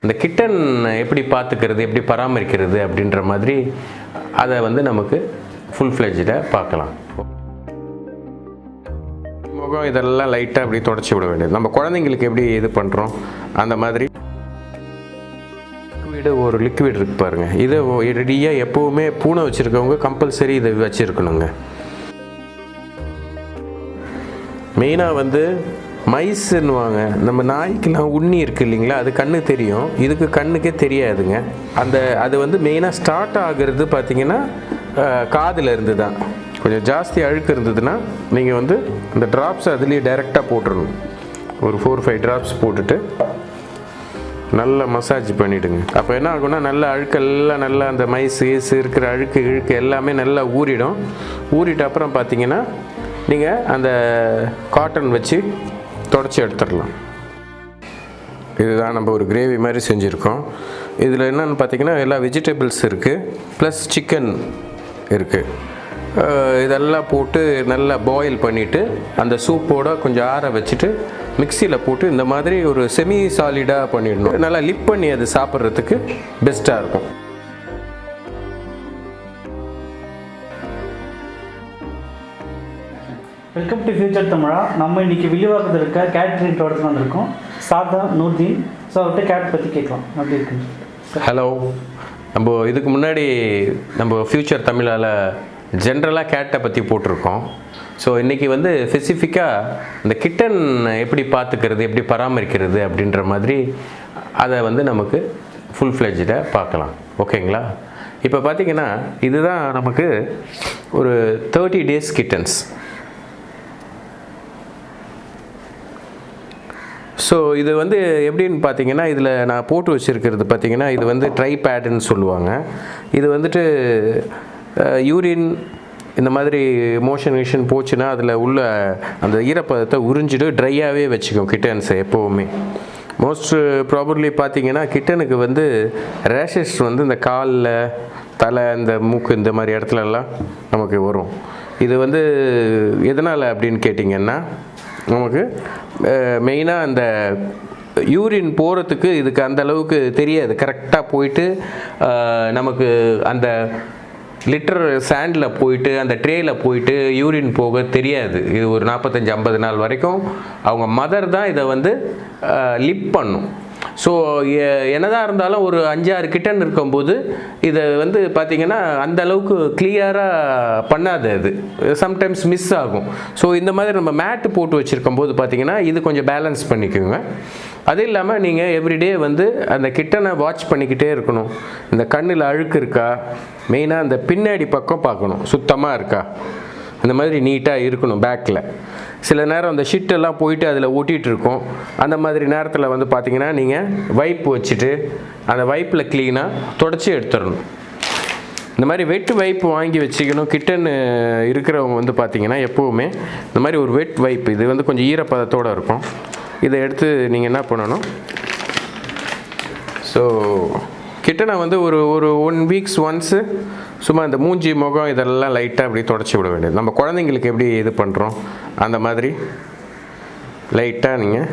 இந்த கிட்டன் எப்படி பார்த்துக்கிறது, எப்படி பராமரிக்கிறது அப்படின்ற மாதிரி அதை வந்து நமக்கு ஃபுல் ஃப்ளெஜ்டாக பார்க்கலாம். முகம் இதெல்லாம் லைட்டாக அப்படி தொடச்சி விட வேண்டியது. நம்ம குழந்தைங்களுக்கு எப்படி இது பண்ணுறோம் அந்த மாதிரி ஒரு லிக்விட் இருக்குது பாருங்கள். இதை ரெடியாக எப்போவுமே பூனை வச்சுருக்கவங்க கம்பல்சரி இதை வச்சுருக்கணுங்க. மெயினாக வந்து மைஸ்ன்னுவாங்க. நம்ம நாய்க்கெலாம் உண்ணி இருக்குது இல்லைங்களா, அது கண்ணு தெரியும், இதுக்கு கண்ணுக்கே தெரியாதுங்க. அது வந்து மெயினாக ஸ்டார்ட் ஆகிறது பார்த்திங்கன்னா காதில் இருந்து தான். கொஞ்சம் ஜாஸ்தி அழுக்கு இருந்ததுன்னா நீங்கள் வந்து அந்த ட்ராப்ஸ் அதுலேயே டைரெக்டாக போட்டுடணும். ஒரு 4-5 ட்ராப்ஸ் போட்டுட்டு நல்லா மசாஜ் பண்ணிவிடுங்க. அப்போ என்ன ஆகும்னா நல்லா அழுக்கெல்லாம் நல்லா அந்த மைஸ் இருக்கிற அழுக்கு எல்லாமே நல்லா ஊறிடும். ஊறிட்ட அப்புறம் பார்த்தீங்கன்னா நீங்கள் அந்த காட்டன் வச்சு தொடச்சி எடுத்துடலாம். இதுதான் நம்ம ஒரு கிரேவி மாதிரி செஞ்சுருக்கோம். இதில் என்னென்னு பார்த்தீங்கன்னா எல்லா வெஜிடபிள்ஸ் இருக்குது, ப்ளஸ் சிக்கன் இருக்குது. இதெல்லாம் போட்டு நல்லா பாயில் பண்ணிவிட்டு அந்த சூப்போடு கொஞ்சம் ஆற வச்சுட்டு மிக்சியில் போட்டு இந்த மாதிரி ஒரு செமி சாலிடாக பண்ணிடணும். நல்லா லிப் பண்ணி அது சாப்பிட்றதுக்கு பெஸ்ட்டாக இருக்கும். வெல்கம் டு ஃபியூச்சர் தமிழா. நம்ம இன்றைக்கி வில்லிவாக்கத்தில் இருக்க கேட்ரிங் தோட்டத்தில் வந்திருக்கோம். சாதா நூர்தீன். ஸோ அவர்கிட்ட கேட் பற்றி கேட்கலாம். அப்படி இருக்குங்க. ஹலோ. நம்ம இதுக்கு முன்னாடி நம்ம ஃபியூச்சர் தமிழால் ஜென்ரலாக கேட்டை பற்றி போட்டிருக்கோம். ஸோ இன்றைக்கி வந்து ஸ்பெசிஃபிக்காக இந்த கிட்டன் எப்படி பார்த்துக்கிறது, எப்படி பராமரிக்கிறது அப்படின்ற மாதிரி அதை வந்து நமக்கு ஃபுல் ஃப்ளெஜ்டாக பார்க்கலாம். ஓகேங்களா? இப்போ பார்த்திங்கன்னா இதுதான் நமக்கு ஒரு 30 days கிட்டன்ஸ். ஸோ இது வந்து எப்படின்னு பார்த்தீங்கன்னா இதில் நான் போட்டு வச்சுருக்கிறது பார்த்திங்கன்னா இது வந்து ட்ரை பேடுன்னு சொல்லுவாங்க. இது வந்துட்டு யூரின் இந்த மாதிரி மோஷன் போச்சுன்னா அதில் உள்ள அந்த ஈரப்பதத்தை உறிஞ்சிட்டு ட்ரையாகவே வச்சுக்கும் கிட்டன்ஸை எப்போவுமே. மோஸ்ட் ப்ராபப்ளி பார்த்திங்கன்னா கிட்டனுக்கு வந்து ரேஷஸ் வந்து இந்த காலில், தலை, இந்த மூக்கு, இந்த மாதிரி இடத்துலலாம் நமக்கு வரும். இது வந்து எதனால் அப்படின்னு கேட்டிங்கன்னா நமக்கு மெயினாக அந்த யூரின் போகிறதுக்கு இதுக்கு அந்த அளவுக்கு தெரியாது. கரெக்டாக போயிட்டு நமக்கு அந்த லிட்டர் சாண்டில் போயிட்டு அந்த ட்ரேயில் போயிட்டு யூரின் போக தெரியாது. இது ஒரு 45-50 நாள் வரைக்கும் அவங்க மதர் தான் இதை வந்து லிப் பண்ணும். ஸோ என்னதான் இருந்தாலும் ஒரு 5-6 கிட்டன் இருக்கும்போது இதை வந்து பார்த்திங்கன்னா அந்த அளவுக்கு கிளியராக பண்ணாது. அது சம்டைம்ஸ் மிஸ் ஆகும். ஸோ இந்த மாதிரி நம்ம மேட்டு போட்டு வச்சுருக்கும் போது பார்த்திங்கன்னா இது கொஞ்சம் பேலன்ஸ் பண்ணிக்கோங்க. அது இல்லாமல் நீங்கள் எவ்ரிடே வந்து அந்த கிட்டனை வாட்ச் பண்ணிக்கிட்டே இருக்கணும். இந்த கண்ணில் அழுக்கு இருக்கா, மெயினாக அந்த பின்னாடி பக்கம் பார்க்கணும் சுத்தமாக இருக்கா, இந்த மாதிரி நீட்டாக இருக்கணும். பேக்கில் சில நேரம் அந்த ஷிட்டெல்லாம் போயிட்டு அதில் ஒட்டிகிட்டு இருக்கும். அந்த மாதிரி நேரத்தில் வந்து பார்த்திங்கன்னா நீங்கள் வைப் வச்சுட்டு அந்த வைப்பில் க்ளீனாக தொடச்சி எடுத்துடணும். இந்த மாதிரி வெட் வைப் வாங்கி வச்சுக்கணும். கிட்டன் இருக்கிறவங்க வந்து பார்த்திங்கன்னா எப்போவுமே இந்த மாதிரி ஒரு வெட் வைப், இது வந்து கொஞ்சம் ஈரப்பதத்தோடு இருக்கும். இதை எடுத்து நீங்கள் என்ன பண்ணணும், ஸோ கிட்டனை வந்து ஒரு 1 week ஒன்ஸு சும்மா இந்த மூஞ்சி, முகம் இதெல்லாம் லைட்டாக அப்படி தொடச்சி விட வேண்டியது. நம்ம குழந்தைங்களுக்கு எப்படி இது பண்ணுறோம் அந்த மாதிரி லைட்டாக நீங்கள்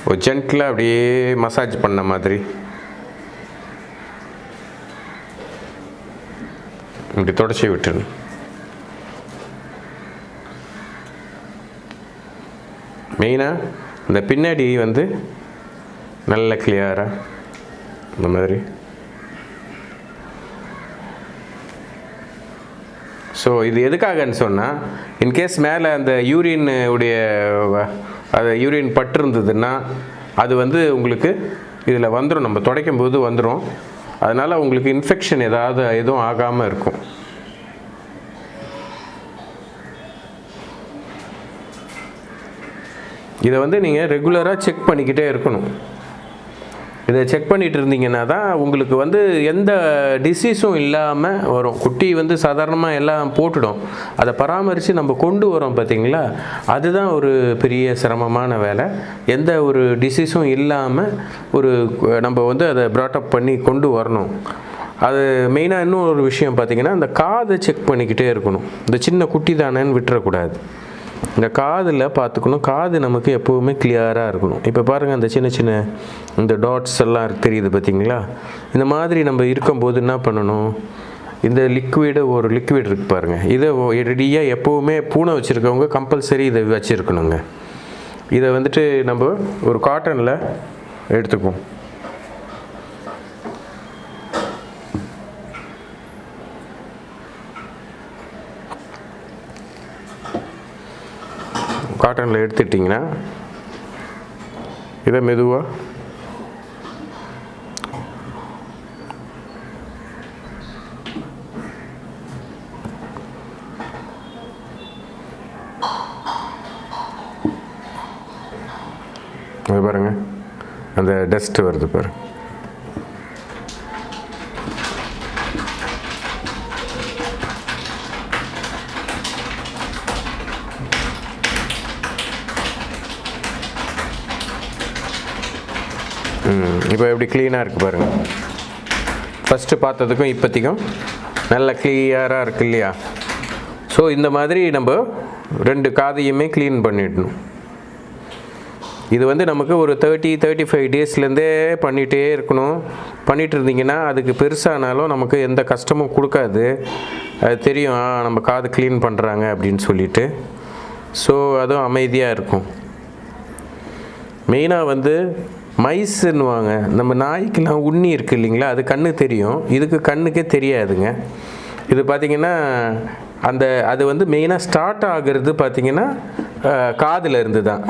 ஒரு ஜென்டிலாக அப்படியே மசாஜ் பண்ண மாதிரி இப்படி தொடச்சி விட்டுருணும். மெயினாக இந்த பின்னாடி வந்து நல்ல கிளியராக இந்த மாதிரி. ஸோ இது எதுக்காகன்னு சொன்னால் இன்கேஸ் மேலே அந்த யூரின் உடைய அது யூரின் பட்டிருந்ததுன்னா அது வந்து உங்களுக்கு இதில் வந்துடும், நம்ம துடைக்கும் போது வந்துடும். அதனால் உங்களுக்கு இன்ஃபெக்ஷன் எதுவும் ஆகாமல் இருக்கும். இதை வந்து நீங்கள் ரெகுலராக செக் பண்ணிக்கிட்டே இருக்கணும். இதை செக் பண்ணிகிட்டு இருந்தீங்கன்னா தான் உங்களுக்கு வந்து எந்த டிசீஸும் இல்லாமல் வரும். குட்டி வந்து சாதாரணமாக எல்லாம் போட்டுடும், அதை பராமரித்து நம்ம கொண்டு வரோம் பார்த்திங்களா, அதுதான் ஒரு பெரிய சிரமமான வேலை. எந்த ஒரு டிசீஸும் இல்லாமல் நம்ம வந்து அதை ப்ராட்டப் பண்ணி கொண்டு வரணும். அது மெயினாக இன்னும் ஒரு விஷயம் பார்த்திங்கன்னா அந்த காதை செக் பண்ணிக்கிட்டே இருக்கணும். இந்த சின்ன குட்டி தானேன்னு விட்டுறக்கூடாது. இந்த காதில் பார்த்துக்கணும், காது நமக்கு எப்போவுமே கிளியராக இருக்கணும். இப்போ பாருங்கள், அந்த சின்ன சின்ன இந்த டாட்ஸ் எல்லாம் தெரியுது பார்த்தீங்களா? இந்த மாதிரி நம்ம இருக்கும்போது என்ன பண்ணணும், இந்த ஒரு லிக்விட் இருக்குது பாருங்கள், இதை ரெடியாக எப்போவுமே பூனை வச்சுருக்கவங்க கம்பல்சரி இதை வச்சுருக்கணுங்க. இதை வந்துட்டு நம்ம ஒரு காட்டனில் எடுத்துக்குவோம். காட்டனில் எடுத்துட்டிங்கன்னா இதை மெதுவாக அது பாருங்கள், அந்த டஸ்ட்டு வருது பாருங்கள். இப்போ எப்படி க்ளீனாக இருக்குது பாருங்கள். ஃபஸ்ட்டு பார்த்ததுக்கும் இப்போத்திக்கும் நல்ல கிளியராக இருக்குது இல்லையா? ஸோ இந்த மாதிரி நம்ம 2 காதையுமே க்ளீன் பண்ணிடணும். இது வந்து நமக்கு ஒரு 30-35 டேஸ்லேருந்தே பண்ணிகிட்டே இருக்கணும். பண்ணிகிட்டு இருந்தீங்கன்னா அதுக்கு பெருசானாலும் நமக்கு எந்த கஷ்டமும் கொடுக்காது. அது தெரியும், நம்ம காது க்ளீன் பண்ணுறாங்க அப்படின்னு சொல்லிட்டு. ஸோ அதுவும் அமைதியாக இருக்கும். மெயினாக வந்து மைஸ்ன்னுவாங்க, நம்ம நாய்க்கெலாம் உண்ணி இருக்குது இல்லைங்களா, அது கண்ணு தெரியும், இதுக்கு கண்ணுக்கே தெரியாதுங்க. இது பார்த்திங்கன்னா அது வந்து மெயினாக ஸ்டார்ட் ஆகிறது பார்த்திங்கன்னா காதில் இருந்து தான்.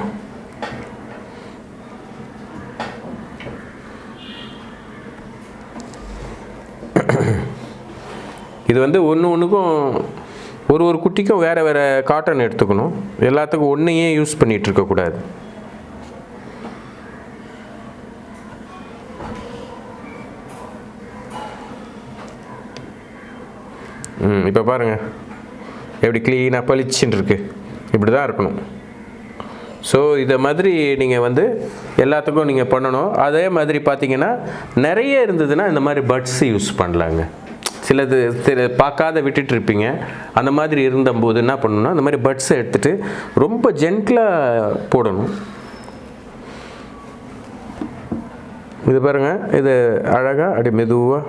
இது வந்து ஒன்றுக்கும் ஒரு குட்டிக்கும் வேறு காட்டன் எடுத்துக்கணும். எல்லாத்துக்கும் ஒன்றையே யூஸ் பண்ணிகிட்டு இருக்கக்கூடாது. இப்போ பாருங்கள் எப்படி க்ளீனாக பளிச்சுன்னு இருக்குது. இப்படி தான் இருக்கணும். ஸோ இதை மாதிரி நீங்கள் வந்து எல்லாத்துக்கும் நீங்கள் பண்ணணும். அதே மாதிரி பார்த்தீங்கன்னா நிறைய இருந்ததுன்னா இந்த மாதிரி பட்ஸ் யூஸ் பண்ணலாங்க. சிலது பார்க்காத விட்டுட்டு இருப்பீங்க. அந்த மாதிரி இருந்தபோது என்ன பண்ணணும்னா அந்த மாதிரி பட்ஸை எடுத்துகிட்டு ரொம்ப ஜென்டிலாக போடணும். இது பாருங்கள், இது அழகாக அப்படி மெதுவாக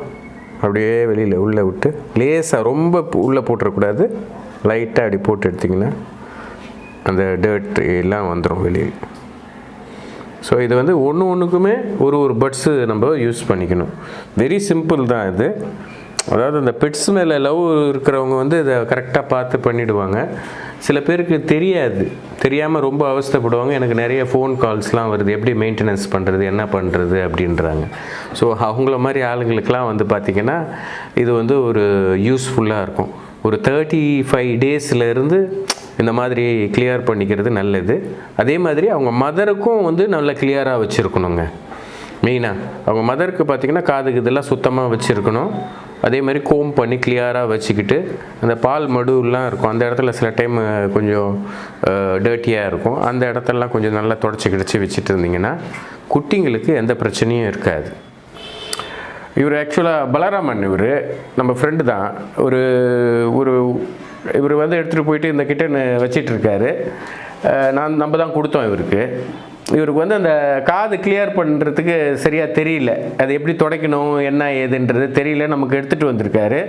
அப்படியே வெளியில் உள்ளே விட்டு லேசாக ரொம்ப உள்ளே போட்டுறக்கூடாது, லைட்டாக அப்படி போட்டு எடுத்திங்கன்னா அந்த டர்ட் எல்லாம் வந்துடும் வெளியில். ஸோ இது வந்து ஒன்றுக்குமே ஒரு பட்ஸு நம்ம யூஸ் பண்ணிக்கணும். வெரி சிம்பிள் தான் இது. அதாவது அந்த பெட்ஸ் மேலே லவ் இருக்கிறவங்க வந்து இதை கரெக்டாக பார்த்து பண்ணிவிடுவாங்க. சில பேருக்கு தெரியாமல் ரொம்ப அவஸ்தைப்படுவாங்க. எனக்கு நிறைய ஃபோன் கால்ஸ்லாம் வருது, எப்படி மெயின்டெனன்ஸ் பண்ணுறது, என்ன பண்ணுறது அப்படின்றாங்க. ஸோ அவங்கள மாதிரி ஆளுங்களுக்கெலாம் வந்து பார்த்திங்கன்னா இது வந்து ஒரு யூஸ்ஃபுல்லாக இருக்கும். ஒரு 35 டேஸ்லேருந்து இந்த மாதிரி கிளியர் பண்ணிக்கிறது நல்லது. அதே மாதிரி அவங்க மதருக்கும் வந்து நல்லா கிளியராக வச்சுருக்கணுங்க. மெயினாக அவங்க மதருக்கு பார்த்திங்கன்னா காதுக்கு இதெல்லாம் சுத்தமாக வச்சுருக்கணும். அதே மாதிரி கோம் பண்ணி கிளியராக வச்சுக்கிட்டு அந்த பால் மடுலாம் இருக்கும், அந்த இடத்துல சில டைம் கொஞ்சம் டர்ட்டியாக இருக்கும், அந்த இடத்தெல்லாம் கொஞ்சம் நல்லா தொடச்சி வச்சுட்டு இருந்தீங்கன்னா குட்டிங்களுக்கு எந்த பிரச்சனையும் இருக்காது. இவர் ஆக்சுவலாக பலராமன், இவர் நம்ம ஃப்ரெண்டு தான். இவர் வந்து எடுத்துகிட்டு போயிட்டு இந்த கிட்டன் வச்சிட்ருக்காரு. நம்ம தான் கொடுத்தோம் இவருக்கு. இவருக்கு வந்து அந்த காது கிளியர் பண்ணுறதுக்கு சரியாக தெரியல, அது எப்படி துடைக்கணும் என்ன ஏதுன்றது தெரியல, நமக்கு எடுத்துகிட்டு வந்திருக்காரு.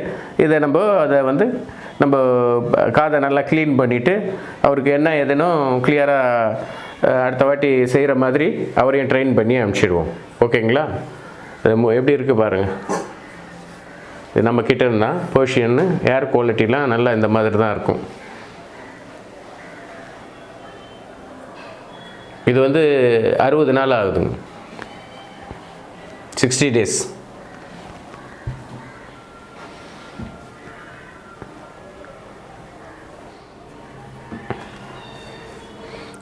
இதை அதை வந்து நம்ம காதை நல்லா க்ளீன் பண்ணிவிட்டு அவருக்கு என்ன ஏதுன்னு கிளியராக அடுத்த வாட்டி செய்கிற மாதிரி அவரையும் ட்ரெயின் பண்ணி அனுப்பிச்சிடுவோம். ஓகேங்களா? எப்படி இருக்குது பாருங்கள். இது நம்ம கிட்ட இருந்தால் பர்ஷியன்னு ஏர் குவாலிட்டிலாம் நல்லா இந்த மாதிரி தான் இருக்கும். இது வந்து 60 நாள் ஆகுதுங்க, 60 டேஸ்.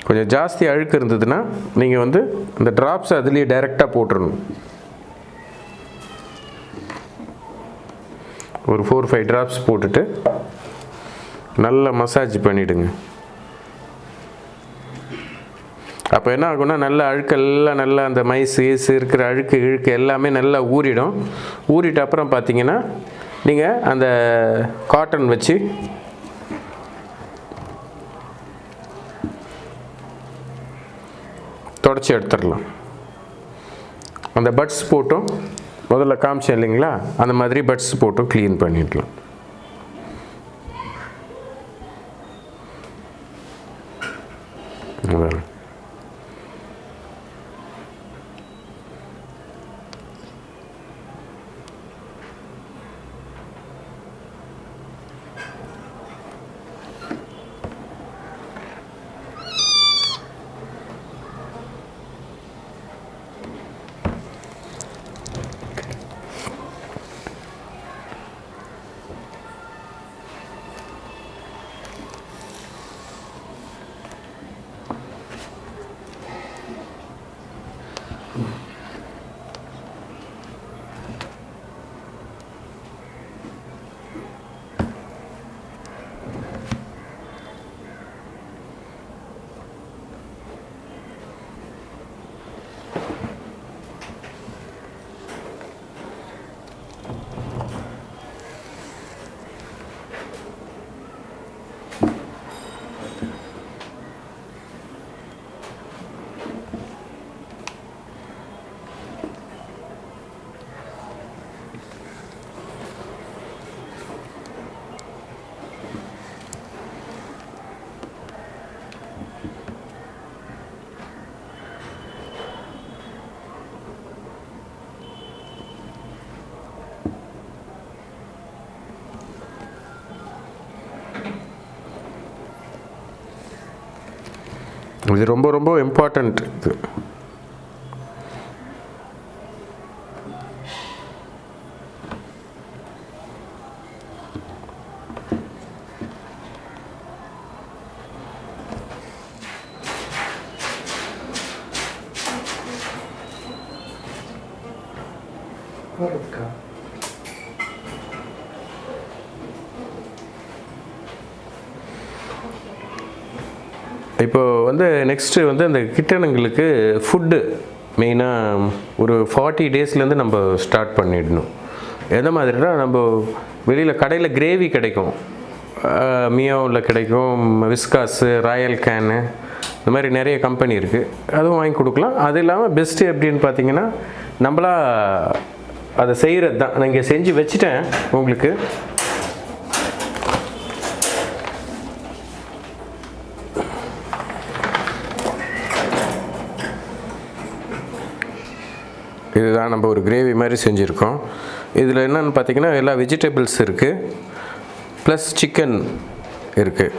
கொஞ்சம் ஜாஸ்தி அழுக்கு இருந்ததுன்னா நீங்கள் வந்து இந்த ட்ராப்ஸ் அதுலேயே டைரெக்டாக போட்டுடணும். ஒரு 4-5 ட்ராப்ஸ் போட்டுட்டு நல்லா மசாஜ் பண்ணிவிடுங்க. அப்போ என்ன ஆகும்னா நல்ல அழுக்கெல்லாம் நல்லா அந்த மைஸ் இருக்கிற அழுக்கு எல்லாமே நல்லா ஊறிடும். ஊறிட்ட அப்புறம் பார்த்தீங்கன்னா நீங்கள் அந்த காட்டன் வச்சு தொடச்சி எடுத்துடலாம். அந்த பட்ஸ் போட்டும் முதல்ல காமிச்சேன் இல்லைங்களா, அந்த மாதிரி பட்ஸ் போட்டும் க்ளீன் பண்ணிடலாம். இது ரொம்ப ரொம்ப இம்பார்ட்டண்ட். இது இப்போ வந்து நெக்ஸ்ட்டு வந்து அந்த கிட்டனுங்களுக்கு ஃபுட்டு மெயினாக ஒரு 40 டேஸ்லேருந்து நம்ம ஸ்டார்ட் பண்ணிடணும். எந்த மாதிரினா, நம்ம வெளியில் கடையில் கிரேவி கிடைக்கும், மியோவில் கிடைக்கும், விஸ்காஸு, ராயல் கேனு, இந்த மாதிரி நிறைய கம்பெனி இருக்குது, அதுவும் வாங்கி கொடுக்கலாம். அது இல்லாமல் பெஸ்ட்டு எப்படின்னு பார்த்தீங்கன்னா, நம்மளா அதை செய்கிறது தான். நான் இங்கே செஞ்சு வச்சுட்டேன் உங்களுக்கு. இதுதான் நம்ம ஒரு கிரேவி மாதிரி செஞ்சுருக்கோம். இதில் என்னென்னு பார்த்தீங்கன்னா, எல்லா வெஜிடபிள்ஸ் இருக்குது, ப்ளஸ் சிக்கன் இருக்குது.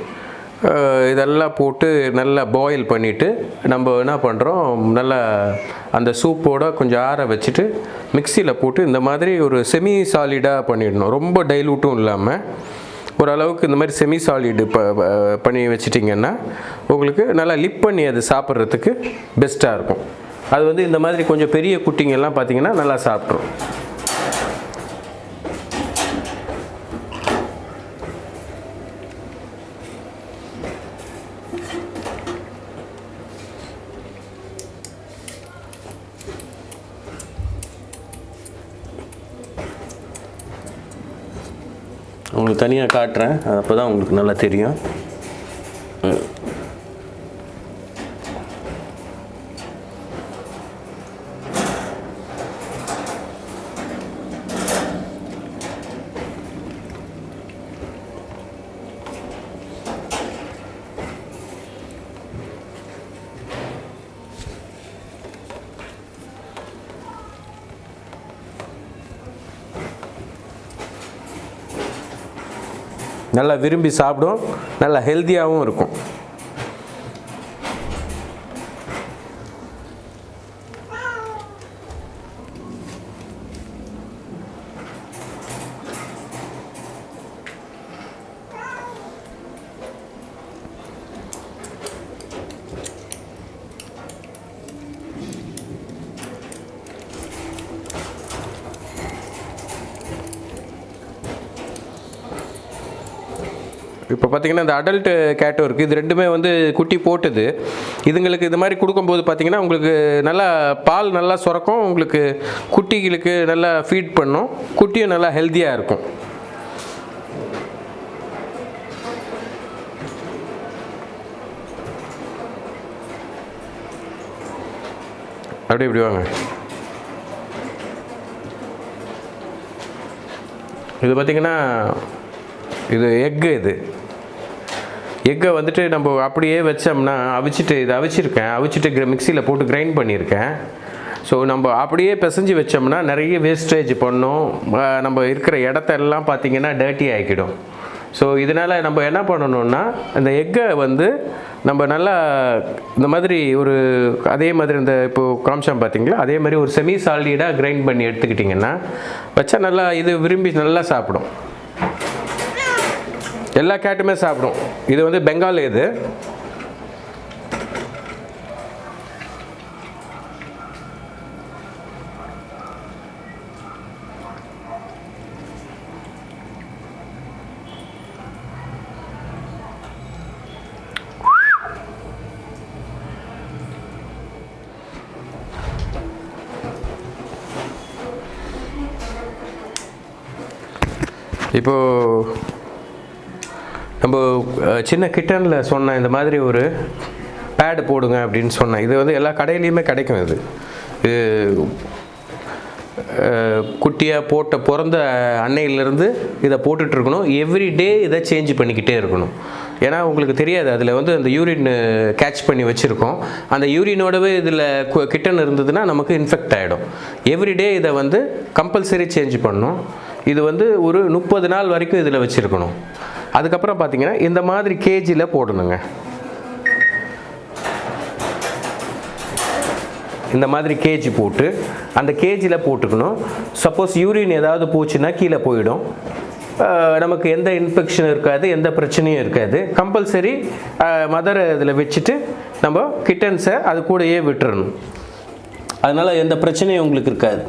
இதெல்லாம் போட்டு நல்லா பாயில் பண்ணிவிட்டு நம்ம என்ன பண்ணுறோம், நல்லா அந்த சூப்போடு கொஞ்சம் ஆற வச்சுட்டு மிக்சியில் போட்டு இந்த மாதிரி ஒரு செமி சாலிடாக பண்ணிடணும். ரொம்ப டைலூட்டும் இல்லாமல் ஓரளவுக்கு இந்த மாதிரி செமி சாலிடு பண்ணி வச்சிட்டிங்கன்னா உங்களுக்கு நல்லா லிப் பண்ணி அது சாப்பிட்றதுக்கு பெஸ்ட்டாக இருக்கும். அது வந்து இந்த மாதிரி கொஞ்சம் பெரிய குட்டிங்கெல்லாம் பார்த்தீங்கன்னா நல்லா சாப்பிட்ரும். உங்களுக்கு தனியாக காட்டுறேன், அப்போ தான் உங்களுக்கு நல்லா தெரியும். நல்லா விரும்பி சாப்பிடும், நல்லா ஹெல்த்தியாகவும் இருக்கும். இப்போ பார்த்தீங்கன்னா இந்த அடல்ட் கேட்டும் இருக்குது, இது ரெண்டுமே வந்து குட்டி போட்டுது. இதுங்களுக்கு இது மாதிரி கொடுக்கும்போது பார்த்தீங்கன்னா உங்களுக்கு நல்லா பால் நல்லா சுரக்கும், உங்களுக்கு குட்டிகளுக்கு நல்லா ஃபீட் பண்ணும், குட்டியும் நல்லா ஹெல்த்தியாக இருக்கும். அப்படியே இப்படி வாங்க. இது பார்த்திங்கன்னா இது எக்கு. இது எக்கை வந்துட்டு நம்ம அப்படியே வச்சோம்னா அவிச்சிட்டு இதை அவிச்சிட்டு மிக்சியில் போட்டு கிரைண்ட் பண்ணியிருக்கேன். ஸோ நம்ம அப்படியே பிசைஞ்சு வச்சோம்னா நிறைய வேஸ்டேஜ் பண்ணோம். நம்ம இருக்கிற இடத்தெல்லாம் பார்த்திங்கன்னா டர்ட்டி ஆகிக்கிடும். ஸோ இதனால் நம்ம என்ன பண்ணணுன்னா அந்த எக்கை வந்து நம்ம நல்லா இந்த மாதிரி ஒரு அதே மாதிரி இந்த இப்போது காமிச்சோம் பார்த்திங்களா, அதே மாதிரி ஒரு செமி சாலிடாக கிரைண்ட் பண்ணி எடுத்துக்கிட்டிங்கன்னா வச்சா நல்லா இது விரும்பி நல்லா சாப்பிடும். எல்லா கேட்டுமே சாப்பிடும். இது வந்து பெங்கால். இது இப்போது நம்ம சின்ன கிட்டனில் சொன்ன இந்த மாதிரி ஒரு பேடு போடுங்க அப்படின்னு சொன்னேன். இது வந்து எல்லா கடையிலையுமே கிடைக்கும். இது குட்டியாக பிறந்த அன்னையிலேருந்து இதை போட்டுட்ருக்கணும். எவ்ரிடே இதை சேஞ்ச் பண்ணிக்கிட்டே இருக்கணும். ஏன்னா உங்களுக்கு தெரியாது, அதில் வந்து அந்த யூரின் கேட்ச் பண்ணி வச்சுருக்கோம். அந்த யூரினோடவே இதில் கிட்டன் இருந்ததுன்னா நமக்கு இன்ஃபெக்ட் ஆகிடும். எவ்ரிடே இதை வந்து கம்பல்சரி சேஞ்ச் பண்ணணும். இது வந்து ஒரு 30 நாள் வரைக்கும் இதில் வச்சுருக்கணும். அதுக்கப்புறம் பார்த்திங்கன்னா இந்த மாதிரி கேஜியில் போடணுங்க. இந்த மாதிரி கேஜி போட்டு அந்த கேஜியில் போட்டுக்கணும். சப்போஸ் யூரின் ஏதாவது போச்சுன்னா கீழே போயிடும். நமக்கு எந்த இன்ஃபெக்ஷன் இருக்காது, எந்த பிரச்சனையும் இருக்காது. கம்பல்சரி மதரை இதில் வச்சுட்டு நம்ம கிட்டன்ஸை அது கூடயே விட்டுறணும். அதனால் எந்த பிரச்சனையும் உங்களுக்கு இருக்காது.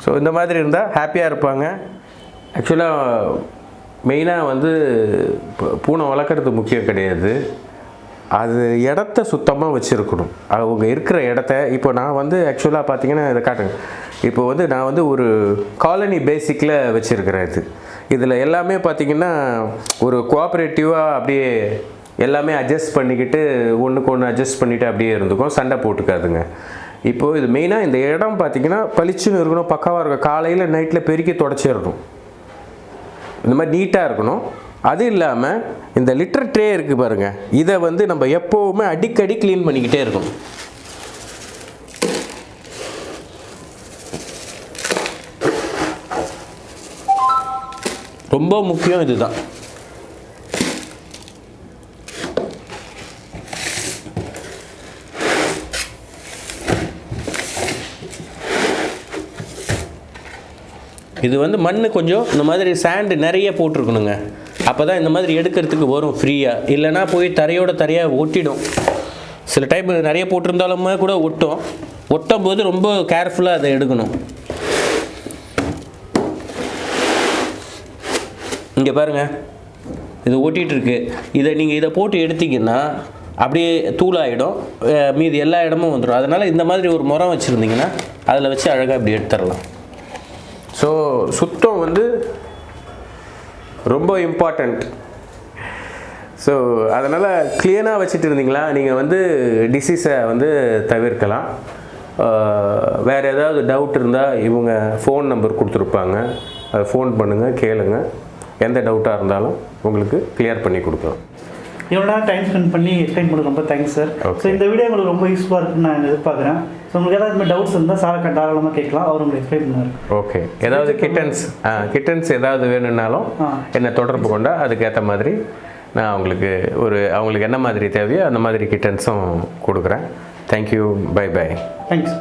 ஸோ இந்த மாதிரி இருந்தால் ஹாப்பியாக இருப்பாங்க. ஆக்சுவலாக மெயினாக வந்து பூனை வளர்க்குறது முக்கியம் கிடையாது, அது இடத்த சுத்தமாக வச்சுருக்கணும். அவங்க இருக்கிற இடத்த இப்போ நான் வந்து ஆக்சுவலாக பார்த்தீங்கன்னா இதை காட்டுங்க. இப்போ வந்து நான் வந்து ஒரு காலனி பேசிக்கில் வச்சுருக்கிறேன். இதில் எல்லாமே பார்த்திங்கன்னா ஒரு கோஆப்ரேட்டிவாக அப்படியே எல்லாமே அட்ஜஸ்ட் பண்ணிக்கிட்டு ஒன்றுக்கு ஒன்று அட்ஜஸ்ட் பண்ணிவிட்டு அப்படியே இருந்துக்கும், சண்டை போட்டுக்காதுங்க. இப்போது இது மெயினாக இந்த இடம் பார்த்திங்கன்னா பளிச்சுன்னு இருக்கணும், பக்காவாக இருக்கும். காலையில் நைட்டில் பெருக்கி தொடச்சிடணும். இந்த மாதிரி நீட்டாக இருக்கணும். அது இல்லாமல் இந்த லிட்டர் ட்ரே இருக்குது பாருங்கள், இதை வந்து நம்ம எப்போவுமே அடிக்கடி க்ளீன் பண்ணிக்கிட்டே இருக்கணும். ரொம்ப முக்கியம் இதுதான். இது வந்து மண் கொஞ்சம் இந்த மாதிரி சாண்டு நிறைய போட்டிருக்கணுங்க. அப்போ தான் இந்த மாதிரி எடுக்கிறதுக்கு வரும் ஃப்ரீயாக. இல்லைனா போய் தரையாக ஒட்டிடும். சில டைம் நிறைய போட்டிருந்தாலுமே கூட ஒட்டும் போது ரொம்ப கேர்ஃபுல்லாக அதை எடுக்கணும். இங்கே பாருங்கள், இது ஒட்டிகிட்ருக்கு. இதை போட்டு எடுத்திங்கன்னா அப்படியே தூளாகிடும், மீதி எல்லா இடமும் வந்துடும். அதனால் இந்த மாதிரி ஒரு முறம் வச்சுருந்திங்கன்னா அதில் வச்சு அழகாக இப்படி எடுத்துடலாம். ஸோ சுத்தம் வந்து ரொம்ப இம்பார்ட்டண்ட். ஸோ அதனால் க்ளீனாக வச்சுட்டு இருந்தீங்களா நீங்கள் வந்து டிசீஸை வந்து தவிர்க்கலாம். வேறு ஏதாவது டவுட் இருந்தால் இவங்க ஃபோன் நம்பர் கொடுத்துருப்பாங்க, அதை ஃபோன் பண்ணுங்கள், கேளுங்க. எந்த டவுட்டாக இருந்தாலும் உங்களுக்கு கிளியர் பண்ணி கொடுக்கலாம். இவ்வளோ நேரம் டைம் ஸ்பெண்ட் பண்ணி எக்ஸ்பிளைன் பண்ண ரொம்ப தேங்க்ஸ் சார். ஸோ இந்த வீடியோ உங்களுக்கு ரொம்ப யூஸ்ஃபுல்லாக இருக்குன்னு நான் எதிர்பார்க்குறேன். ஸோ உங்களுக்கு ஏதாவது டவுட்ஸ் இருந்தால் சாரை தாராளமாக கேட்கலாம், அவர் உங்களுக்கு எக்ஸ்பிளைன் பண்ணுவார். ஓகே, ஏதாவது கிட்டன்ஸ் ஏதாவது வேணும்னாலும் என்னை தொடர்பு கொண்டால் அதுக்கேற்ற மாதிரி நான் அவங்களுக்கு என்ன மாதிரி தேவையோ அந்த மாதிரி கிட்டன்ஸும் கொடுக்குறேன். Thank you, bye. தேங்க்ஸ்.